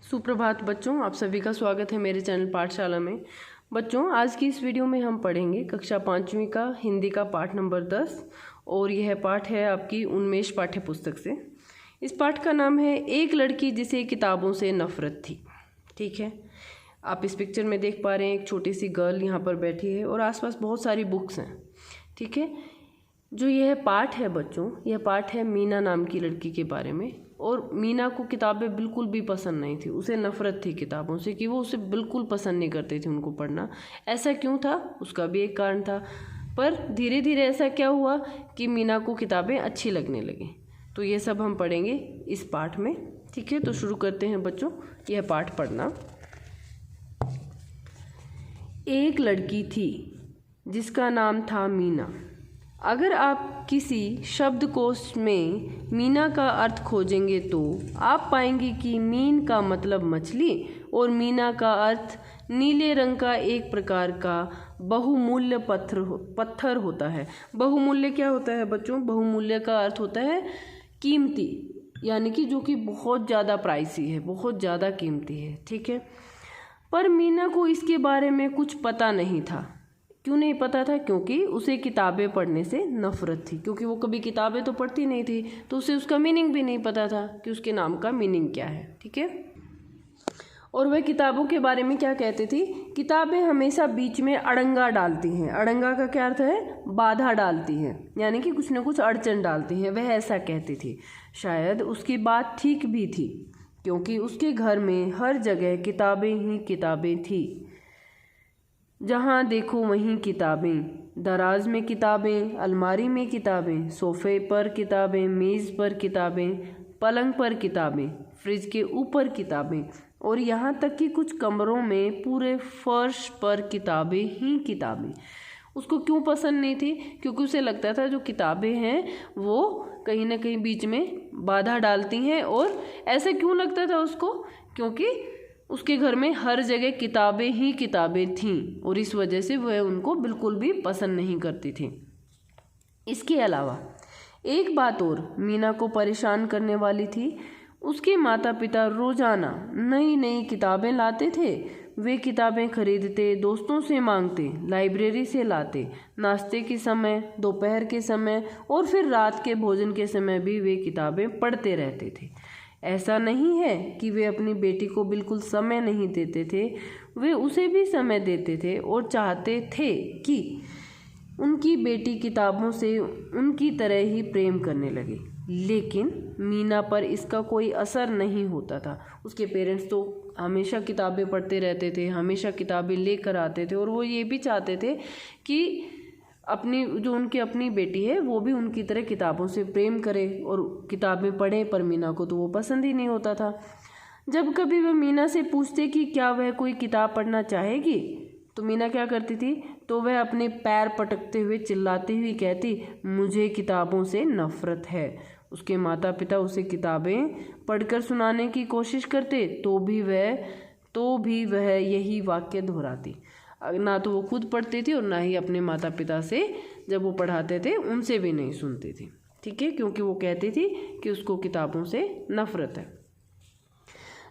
सुप्रभात बच्चों, आप सभी का स्वागत है मेरे चैनल पाठशाला में। बच्चों, आज की इस वीडियो में हम पढ़ेंगे कक्षा 5वीं का हिंदी का पाठ नंबर 10 और यह पाठ है आपकी उन्मेष पाठ्य पुस्तक से। इस पाठ का नाम है एक लड़की जिसे किताबों से नफरत थी। ठीक है, आप इस पिक्चर में देख पा रहे हैं एक छोटी सी गर्ल यहाँ पर बैठी है और आसपास बहुत सारी बुक्स हैं। ठीक है, जो यह पाठ है बच्चों, यह पाठ है मीना नाम की लड़की के बारे में। और मीना को किताबें बिल्कुल भी पसंद नहीं थी, उसे नफ़रत थी किताबों से कि वो उसे बिल्कुल पसंद नहीं करती थी उनको पढ़ना। ऐसा क्यों था, उसका भी एक कारण था, पर धीरे धीरे ऐसा क्या हुआ कि मीना को किताबें अच्छी लगने लगी। तो ये सब हम पढ़ेंगे इस पाठ में। ठीक है, तो शुरू करते हैं बच्चों यह पाठ पढ़ना। एक लड़की थी जिसका नाम था मीना। अगर आप किसी शब्दकोश में मीना का अर्थ खोजेंगे तो आप पाएंगे कि मीन का मतलब मछली और मीना का अर्थ नीले रंग का एक प्रकार का बहुमूल्य पत्थर होता है। बहुमूल्य क्या होता है बच्चों? बहुमूल्य का अर्थ होता है कीमती, यानी कि जो कि बहुत ज़्यादा प्राइसी है, बहुत ज़्यादा कीमती है। ठीक है, पर मीना को इसके बारे में कुछ पता नहीं था। क्यों नहीं पता था? क्योंकि उसे किताबें पढ़ने से नफरत थी, क्योंकि वो कभी किताबें तो पढ़ती नहीं थी, तो उसे उसका मीनिंग भी नहीं पता था कि उसके नाम का मीनिंग क्या है। ठीक है, और वह किताबों के बारे में क्या कहती थी? किताबें हमेशा बीच में अड़ंगा डालती हैं। अड़ंगा का क्या अर्थ है? बाधा डालती हैं, यानी कि कुछ न कुछ अड़चन डालती हैं, वह ऐसा कहती थी। शायद उसकी बात ठीक भी थी, क्योंकि उसके घर में हर जगह किताबें ही किताबें थी। जहाँ देखो वहीं किताबें, दराज में किताबें, अलमारी में किताबें, सोफे पर किताबें, मेज़ पर किताबें, पलंग पर किताबें, फ्रिज के ऊपर किताबें, और यहाँ तक कि कुछ कमरों में पूरे फर्श पर किताबें ही किताबें। उसको क्यों पसंद नहीं थी? क्योंकि उसे लगता था जो किताबें हैं वो कहीं ना कहीं बीच में बाधा डालती हैं। और ऐसा क्यों लगता था उसको? क्योंकि उसके घर में हर जगह किताबें ही किताबें थीं और इस वजह से वह उनको बिल्कुल भी पसंद नहीं करती थी। इसके अलावा एक बात और मीना को परेशान करने वाली थी। उसके माता पिता रोजाना नई नई किताबें लाते थे। वे किताबें खरीदते, दोस्तों से मांगते, लाइब्रेरी से लाते। नाश्ते के समय, दोपहर के समय और फिर रात के भोजन के समय भी वे किताबें पढ़ते रहते थे। ऐसा नहीं है कि वे अपनी बेटी को बिल्कुल समय नहीं देते थे, वे उसे भी समय देते थे और चाहते थे कि उनकी बेटी किताबों से उनकी तरह ही प्रेम करने लगे। लेकिन मीना पर इसका कोई असर नहीं होता था। उसके पेरेंट्स तो हमेशा किताबें पढ़ते रहते थे, हमेशा किताबें लेकर आते थे और वो ये भी चाहते थे कि अपनी जो उनकी अपनी बेटी है वो भी उनकी तरह किताबों से प्रेम करे और किताबें पढ़े। पर मीना को तो वो पसंद ही नहीं होता था। जब कभी वह मीना से पूछते कि क्या वह कोई किताब पढ़ना चाहेगी, तो मीना क्या करती थी? तो वह अपने पैर पटकते हुए चिल्लाती हुई कहती, मुझे किताबों से नफरत है। उसके माता पिता उसे किताबें पढ़कर सुनाने की कोशिश करते तो भी वह यही वाक्य दोहराती। ना तो वो खुद पढ़ती थी और ना ही अपने माता पिता से जब वो पढ़ाते थे उनसे भी नहीं सुनती थी। ठीक है, क्योंकि वो कहती थी कि उसको किताबों से नफरत है।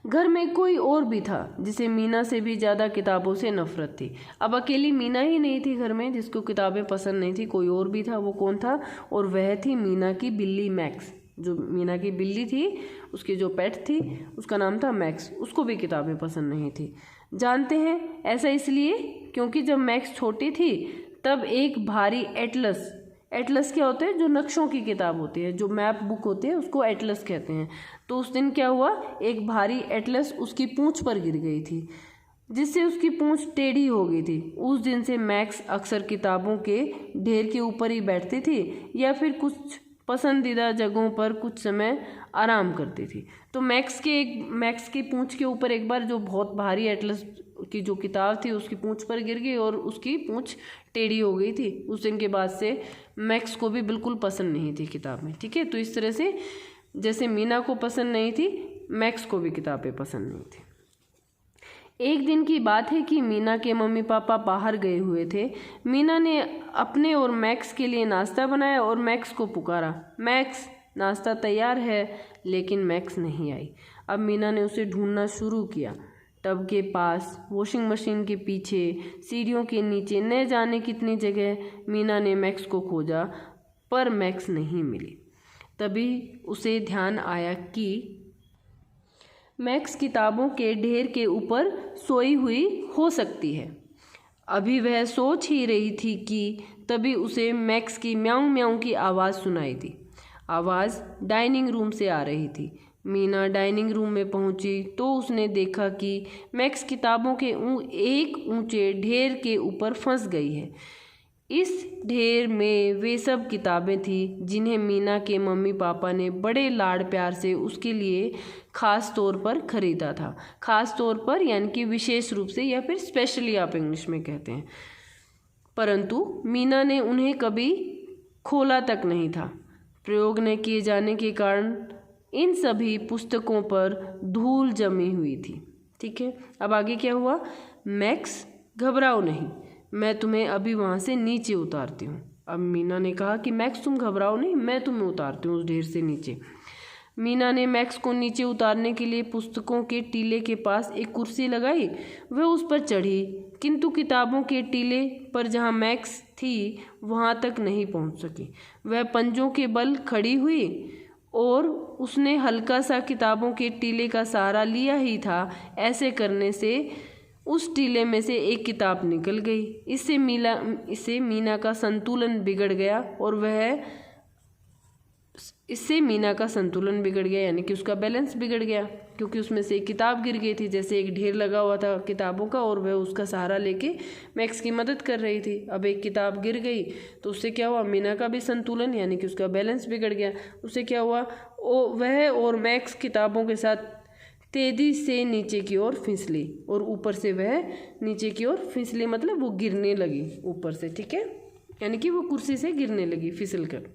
घर में कोई और भी था जिसे मीना से भी ज़्यादा किताबों से नफरत थी। अब अकेली मीना ही नहीं थी घर में जिसको किताबें पसंद नहीं थी, कोई और भी था। वो कौन था? और वह थी मीना की बिल्ली मैक्स। जो मीना की बिल्ली थी, उसकी जो पेट थी, उसका नाम था मैक्स। उसको भी किताबें पसंद नहीं थी। जानते हैं ऐसा इसलिए क्योंकि जब मैक्स छोटी थी तब एक भारी एटलस क्या होते हैं? जो नक्शों की किताब होती है, जो मैप बुक होती है, उसको एटलस कहते हैं। तो उस दिन क्या हुआ, एक भारी एटलस उसकी पूंछ पर गिर गई थी, जिससे उसकी पूंछ टेढ़ी हो गई थी। उस दिन से मैक्स अक्सर किताबों के ढेर के ऊपर ही बैठती थी या फिर कुछ पसंदीदा जगहों पर कुछ समय आराम करती थी। तो मैक्स की पूंछ के ऊपर एक बार जो बहुत भारी एटलस की जो किताब थी उसकी पूंछ पर गिर गई और उसकी पूंछ टेढ़ी हो गई थी। उस दिन के बाद से मैक्स को भी बिल्कुल पसंद नहीं थी किताबें। ठीक है, तो इस तरह से जैसे मीना को पसंद नहीं थी, मैक्स को भी किताबें पसंद नहीं थी। एक दिन की बात है कि मीना के मम्मी पापा बाहर गए हुए थे। मीना ने अपने और मैक्स के लिए नाश्ता बनाया और मैक्स को पुकारा, मैक्स नाश्ता तैयार है। लेकिन मैक्स नहीं आई। अब मीना ने उसे ढूंढना शुरू किया। टब के पास, वॉशिंग मशीन के पीछे, सीढ़ियों के नीचे, न जाने कितनी जगह मीना ने मैक्स को खोजा, पर मैक्स नहीं मिली। तभी उसे ध्यान आया कि मैक्स किताबों के ढेर के ऊपर सोई हुई हो सकती है। अभी वह सोच ही रही थी कि तभी उसे मैक्स की म्याऊं म्याऊं की आवाज़ सुनाई दी। आवाज़ डाइनिंग रूम से आ रही थी। मीना डाइनिंग रूम में पहुंची तो उसने देखा कि मैक्स किताबों के एक ऊंचे ढेर के ऊपर फंस गई है। इस ढेर में वे सब किताबें थीं जिन्हें मीना के मम्मी पापा ने बड़े लाड़ प्यार से उसके लिए ख़ास तौर पर ख़रीदा था। ख़ास तौर पर यानी कि विशेष रूप से, या फिर स्पेशली आप इंग्लिश में कहते हैं। परंतु मीना ने उन्हें कभी खोला तक नहीं था। प्रयोग न किए जाने के कारण इन सभी पुस्तकों पर धूल जमी हुई थी। ठीक है, अब आगे क्या हुआ? मैक्स, घबराओ नहीं, मैं तुम्हें अभी वहाँ से नीचे उतारती हूँ। अब मीना ने कहा कि मैक्स तुम घबराओ नहीं, मैं तुम्हें उतारती हूँ उस ढेर से नीचे। मीना ने मैक्स को नीचे उतारने के लिए पुस्तकों के टीले के पास एक कुर्सी लगाई। वह उस पर चढ़ी, किंतु किताबों के टीले पर जहाँ मैक्स थी वहाँ तक नहीं पहुँच सकी। वह पंजों के बल खड़ी हुई और उसने हल्का सा किताबों के टीले का सहारा लिया ही था। ऐसे करने से उस टीले में से एक किताब निकल गई। इससे मीना का संतुलन बिगड़ गया यानी कि उसका बैलेंस बिगड़ गया, क्योंकि उसमें से एक किताब गिर गई थी। जैसे एक ढेर लगा हुआ था किताबों का और वह उसका सहारा लेके मैक्स की मदद कर रही थी। अब एक किताब गिर गई तो उससे क्या हुआ? मीना का भी संतुलन यानी कि उसका बैलेंस बिगड़ गया। उससे क्या हुआ? वह और मैक्स किताबों के साथ तेजी से नीचे की ओर फिसली और ऊपर से वह नीचे की ओर फिसली, मतलब वो गिरने लगी ऊपर से। ठीक है, यानी कि वो कुर्सी से गिरने लगी फिसल कर।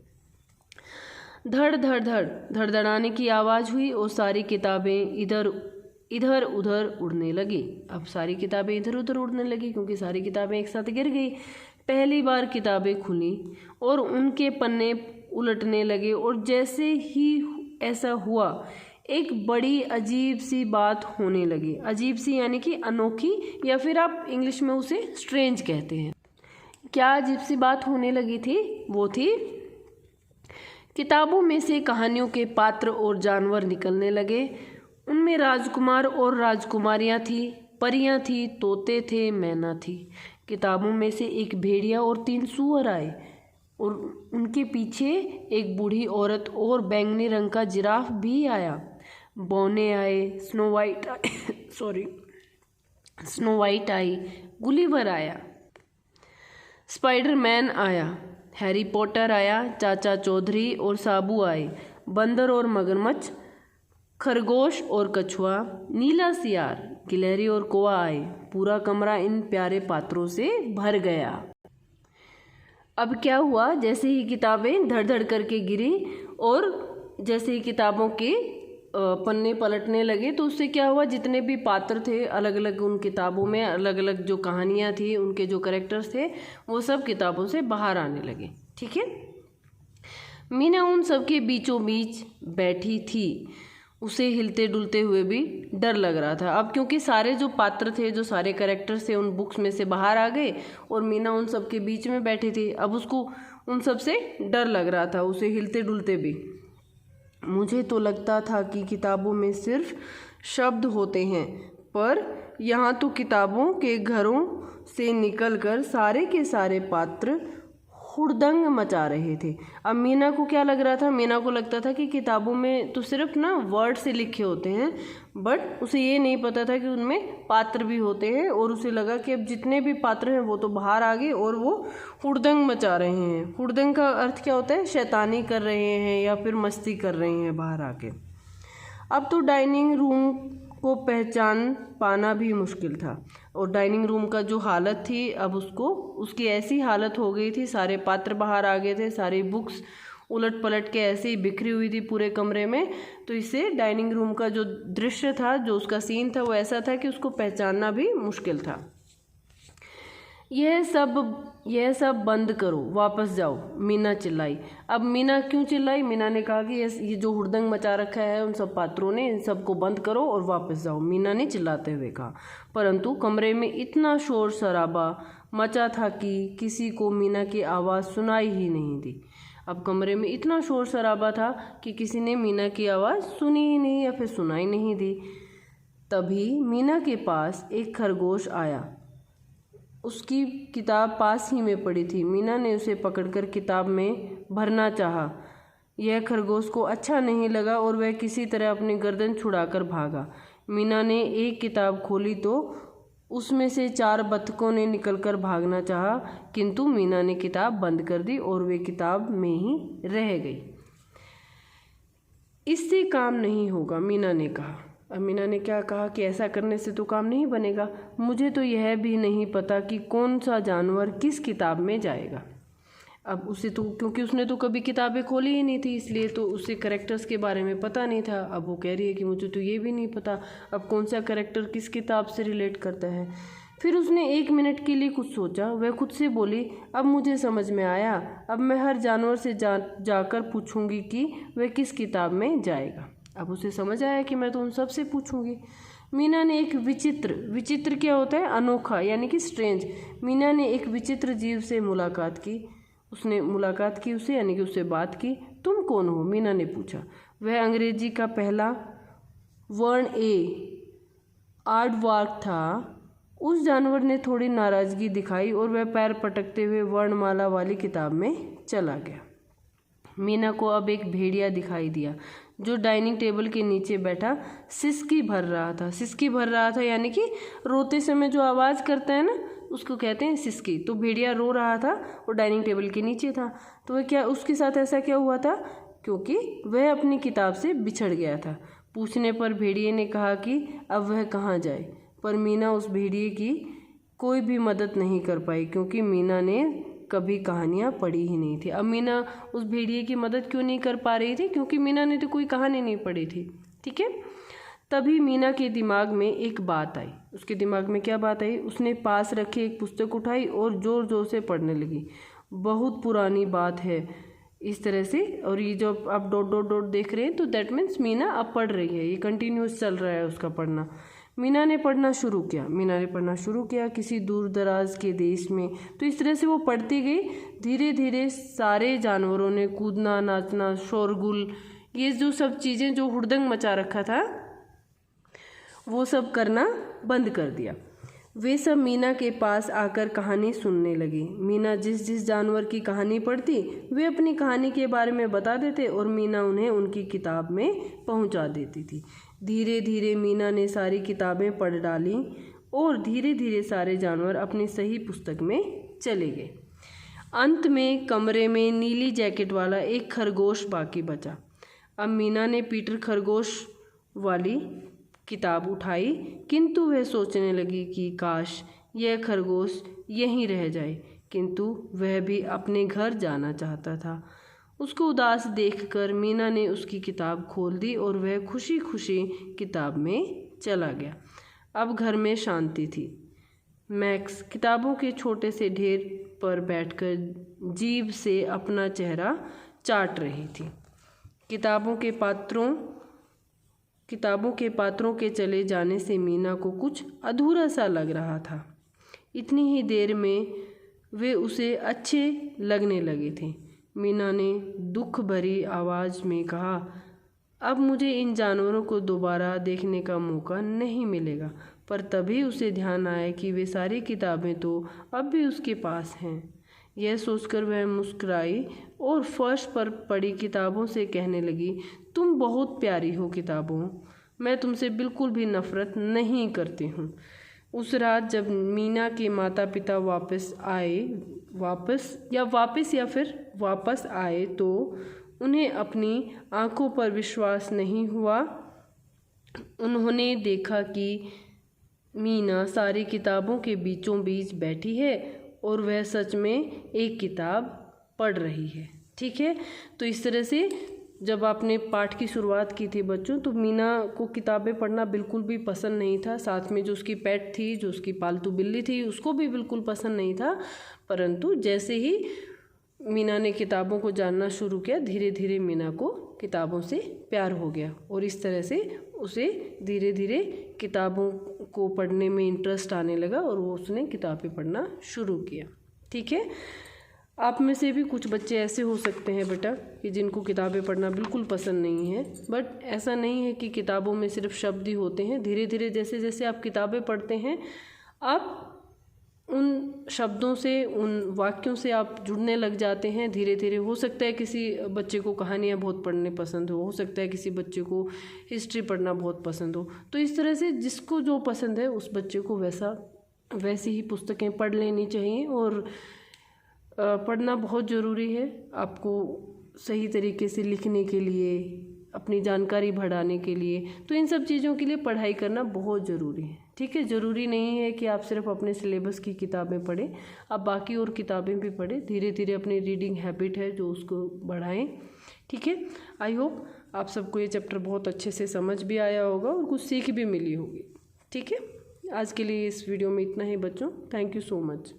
धड़ धड़ धड़ धड़धड़ाने की आवाज़ हुई और सारी किताबें इधर उधर उड़ने लगी। अब सारी किताबें इधर उधर उड़ने लगी क्योंकि सारी किताबें एक साथ गिर गई। पहली बार किताबें खुली और उनके पन्ने उलटने लगे और जैसे ही ऐसा हुआ एक बड़ी अजीब सी बात होने लगी। अजीब सी यानी कि अनोखी, या फिर आप इंग्लिश में उसे स्ट्रेंज कहते हैं। क्या अजीब सी बात होने लगी थी? वो थी किताबों में से कहानियों के पात्र और जानवर निकलने लगे। उनमें राजकुमार और राजकुमारियां थी, परियां थी, तोते थे, मैना थी। किताबों में से एक भेड़िया और 3 सूअर आए और उनके पीछे एक बूढ़ी औरत और बैंगनी रंग का जिराफ भी आया। बौने आए, स्नो वाइट आई, गुलिवर आया, स्पाइडरमैन आया, हैरी पॉटर आया, चाचा चौधरी और साबू आए, बंदर और मगरमच्छ, खरगोश और कछुआ, नीला सियार, गिलहरी और कौवा आए। पूरा कमरा इन प्यारे पात्रों से भर गया। अब क्या हुआ? जैसे ही किताबें धड़ धड़ करके गिरी और जैसे ही किताबों के पन्ने पलटने लगे तो उससे क्या हुआ? जितने भी पात्र थे अलग अलग उन किताबों में, अलग अलग जो कहानियाँ थी, उनके जो कैरेक्टर्स थे, वो सब किताबों से बाहर आने लगे। ठीक है, मीना उन सब के बीचों बीच बैठी थी। उसे हिलते डुलते हुए भी डर लग रहा था। अब क्योंकि सारे जो पात्र थे, जो सारे कैरेक्टर्स थे, उन बुक्स में से बाहर आ गए और मीना उन सब के बीच में बैठी थी। अब उसको उन सब से डर लग रहा था, उसे हिलते डुलते भी। मुझे तो लगता था कि किताबों में सिर्फ शब्द होते हैं, पर यहाँ तो किताबों के घरों से निकलकर सारे के सारे पात्र हुड़दंग मचा रहे थे। अब मीना को क्या लग रहा था? मीना को लगता था कि किताबों में तो सिर्फ ना वर्ड से लिखे होते हैं, बट उसे ये नहीं पता था कि उनमें पात्र भी होते हैं। और उसे लगा कि अब जितने भी पात्र हैं वो तो बाहर आ गए और वो हुड़दंग मचा रहे हैं। हुड़दंग का अर्थ क्या होता है? शैतानी कर रहे हैं या फिर मस्ती कर रहे हैं बाहर आके। अब तो डाइनिंग रूम को पहचान पाना भी मुश्किल था और डाइनिंग रूम का जो हालत थी, अब उसकी ऐसी हालत हो गई थी, सारे पात्र बाहर आ गए थे, सारी बुक्स उलट पलट के ऐसे ही बिखरी हुई थी पूरे कमरे में। तो इससे डाइनिंग रूम का जो दृश्य था, जो उसका सीन था, वो ऐसा था कि उसको पहचानना भी मुश्किल था। यह सब बंद करो, वापस जाओ, मीना चिल्लाई। अब मीना क्यों चिल्लाई? मीना ने कहा कि ये जो हुड़दंग मचा रखा है उन सब पात्रों ने, इन सबको बंद करो और वापस जाओ, मीना ने चिल्लाते हुए कहा। परंतु कमरे में इतना शोर शराबा मचा था कि किसी को मीना की आवाज़ सुनाई ही नहीं दी। अब कमरे में इतना शोर शराबा था कि किसी ने मीना की आवाज़ सुनी ही नहीं या फिर सुनाई नहीं दी। तभी मीना के पास एक खरगोश आया। उसकी किताब पास ही में पड़ी थी। मीना ने उसे पकड़कर किताब में भरना चाहा। यह खरगोश को अच्छा नहीं लगा और वह किसी तरह अपनी गर्दन छुड़ाकर भागा। मीना ने एक किताब खोली तो उसमें से 4 बत्तखों ने निकलकर भागना चाहा, किंतु मीना ने किताब बंद कर दी और वे किताब में ही रह गई। इससे काम नहीं होगा, मीना ने कहा। अब मीना ने क्या कहा कि ऐसा करने से तो काम नहीं बनेगा। मुझे तो यह भी नहीं पता कि कौन सा जानवर किस किताब में जाएगा। अब उसे तो, क्योंकि उसने तो कभी किताबें खोली ही नहीं थी, इसलिए तो उसे कैरेक्टर्स के बारे में पता नहीं था। अब वो कह रही है कि मुझे तो ये भी नहीं पता अब कौन सा कैरेक्टर किस किताब से रिलेट करता है। फिर उसने 1 मिनट के लिए कुछ सोचा। वह खुद से बोली, अब मुझे समझ में आया। अब मैं हर जानवर से जाकर पूछूंगी कि वह किस किताब में जाएगा। अब उसे समझ आया कि मैं तो उन सब से पूछूंगी। मीना ने एक विचित्र क्या होता है? अनोखा, यानी कि स्ट्रेंज। मीना ने एक विचित्र जीव से मुलाकात की। उसने मुलाकात की उससे, यानी कि उससे बात की। तुम कौन हो? मीना ने पूछा। वह अंग्रेजी का पहला वर्ण आर्डवार्क था। उस जानवर ने थोड़ी नाराज़गी दिखाई और वह पैर पटकते हुए वर्णमाला वाली किताब में चला गया। मीना को अब एक भेड़िया दिखाई दिया जो डाइनिंग टेबल के नीचे बैठा सिसकी भर रहा था। सिसकी भर रहा था यानी कि रोते समय जो आवाज़ करता है ना, उसको कहते हैं सिसकी। तो भेड़िया रो रहा था और डाइनिंग टेबल के नीचे था। तो वह क्या, उसके साथ ऐसा क्या हुआ था? क्योंकि वह अपनी किताब से बिछड़ गया था। पूछने पर भेड़िए ने कहा कि अब वह कहाँ जाए, पर मीना उस भेड़िए की कोई भी मदद नहीं कर पाई, क्योंकि मीना ने कभी कहानियाँ पढ़ी ही नहीं थी। अब मीना उस भेड़िए की मदद क्यों नहीं कर पा रही थी? क्योंकि मीना ने तो कोई कहानी नहीं पढ़ी थी। ठीक है। तभी मीना के दिमाग में एक बात आई। उसके दिमाग में क्या बात आई? उसने पास रखी एक पुस्तक उठाई और ज़ोर ज़ोर से पढ़ने लगी। बहुत पुरानी बात है इस तरह से। और ये जो आप डॉट डॉट डॉट देख रहे हैं, तो दैट मीन्स मीना अब पढ़ रही है। ये कंटिन्यूस चल रहा है उसका पढ़ना। मीना ने पढ़ना शुरू किया किसी दूर दराज के देश में। तो इस तरह से वो पढ़ती गई। धीरे धीरे सारे जानवरों ने कूदना, नाचना, शोरगुल, ये जो सब चीज़ें जो हुड़दंग मचा रखा था, वो सब करना बंद कर दिया। वे सब मीना के पास आकर कहानी सुनने लगी। मीना जिस जिस जानवर की कहानी पढ़ती, वे अपनी कहानी के बारे में बता देते और मीना उन्हें उनकी किताब में पहुंचा देती थी। धीरे धीरे मीना ने सारी किताबें पढ़ डाली और धीरे धीरे सारे जानवर अपनी सही पुस्तक में चले गए। अंत में कमरे में नीली जैकेट वाला एक खरगोश बाकी बचा। अब मीना ने पीटर खरगोश वाली किताब उठाई, किंतु वह सोचने लगी कि काश यह खरगोश यहीं रह जाए, किंतु वह भी अपने घर जाना चाहता था। उसको उदास देखकर मीना ने उसकी किताब खोल दी और वह खुशी खुशी किताब में चला गया। अब घर में शांति थी। मैक्स किताबों के छोटे से ढेर पर बैठकर जीभ से अपना चेहरा चाट रही थी। किताबों के पात्रों के चले जाने से मीना को कुछ अधूरा सा लग रहा था। इतनी ही देर में वे उसे अच्छे लगने लगे थे। मीना ने दुख भरी आवाज़ में कहा, अब मुझे इन जानवरों को दोबारा देखने का मौका नहीं मिलेगा। पर तभी उसे ध्यान आया कि वे सारी किताबें तो अब भी उसके पास हैं। यह सोचकर वह मुस्कुराई और फर्श पर पड़ी किताबों से कहने लगी, तुम बहुत प्यारी हो किताबों, मैं तुमसे बिल्कुल भी नफ़रत नहीं करती हूँ। उस रात जब मीना के माता पिता वापस आए तो उन्हें अपनी आंखों पर विश्वास नहीं हुआ। उन्होंने देखा कि मीना सारी किताबों के बीचों बीच बैठी है और वह सच में एक किताब पढ़ रही है। ठीक है, तो इस तरह से जब आपने पाठ की शुरुआत की थी बच्चों, तो मीना को किताबें पढ़ना बिल्कुल भी पसंद नहीं था। साथ में जो उसकी पेट थी, जो उसकी पालतू बिल्ली थी, उसको भी बिल्कुल पसंद नहीं था। परंतु जैसे ही मीना ने किताबों को जानना शुरू किया, धीरे धीरे मीना को किताबों से प्यार हो गया और इस तरह से उसे धीरे धीरे किताबों को पढ़ने में इंटरेस्ट आने लगा और वो उसने किताबें पढ़ना शुरू किया। ठीक है, आप में से भी कुछ बच्चे ऐसे हो सकते हैं बेटा कि जिनको किताबें पढ़ना बिल्कुल पसंद नहीं है, बट ऐसा नहीं है कि किताबों में सिर्फ शब्द ही होते हैं। धीरे धीरे जैसे जैसे आप किताबें पढ़ते हैं, आप उन शब्दों से, उन वाक्यों से आप जुड़ने लग जाते हैं। धीरे धीरे हो सकता है किसी बच्चे को कहानियाँ बहुत पढ़ने पसंद हो सकता है किसी बच्चे को हिस्ट्री पढ़ना बहुत पसंद हो। तो इस तरह से जिसको जो पसंद है उस बच्चे को वैसी ही पुस्तकें पढ़ लेनी चाहिए। और पढ़ना बहुत ज़रूरी है आपको सही तरीके से लिखने के लिए, अपनी जानकारी बढ़ाने के लिए। तो इन सब चीज़ों के लिए पढ़ाई करना बहुत ज़रूरी है। ठीक है, ज़रूरी नहीं है कि आप सिर्फ अपने सिलेबस की किताबें पढ़ें, आप बाकी और किताबें भी पढ़ें। धीरे धीरे अपनी रीडिंग हैबिट है जो उसको बढ़ाएं। ठीक है, आई होप आप सबको ये चैप्टर बहुत अच्छे से समझ भी आया होगा और कुछ सीख भी मिली होगी। ठीक है, आज के लिए इस वीडियो में इतना ही बच्चों। Thank you so much.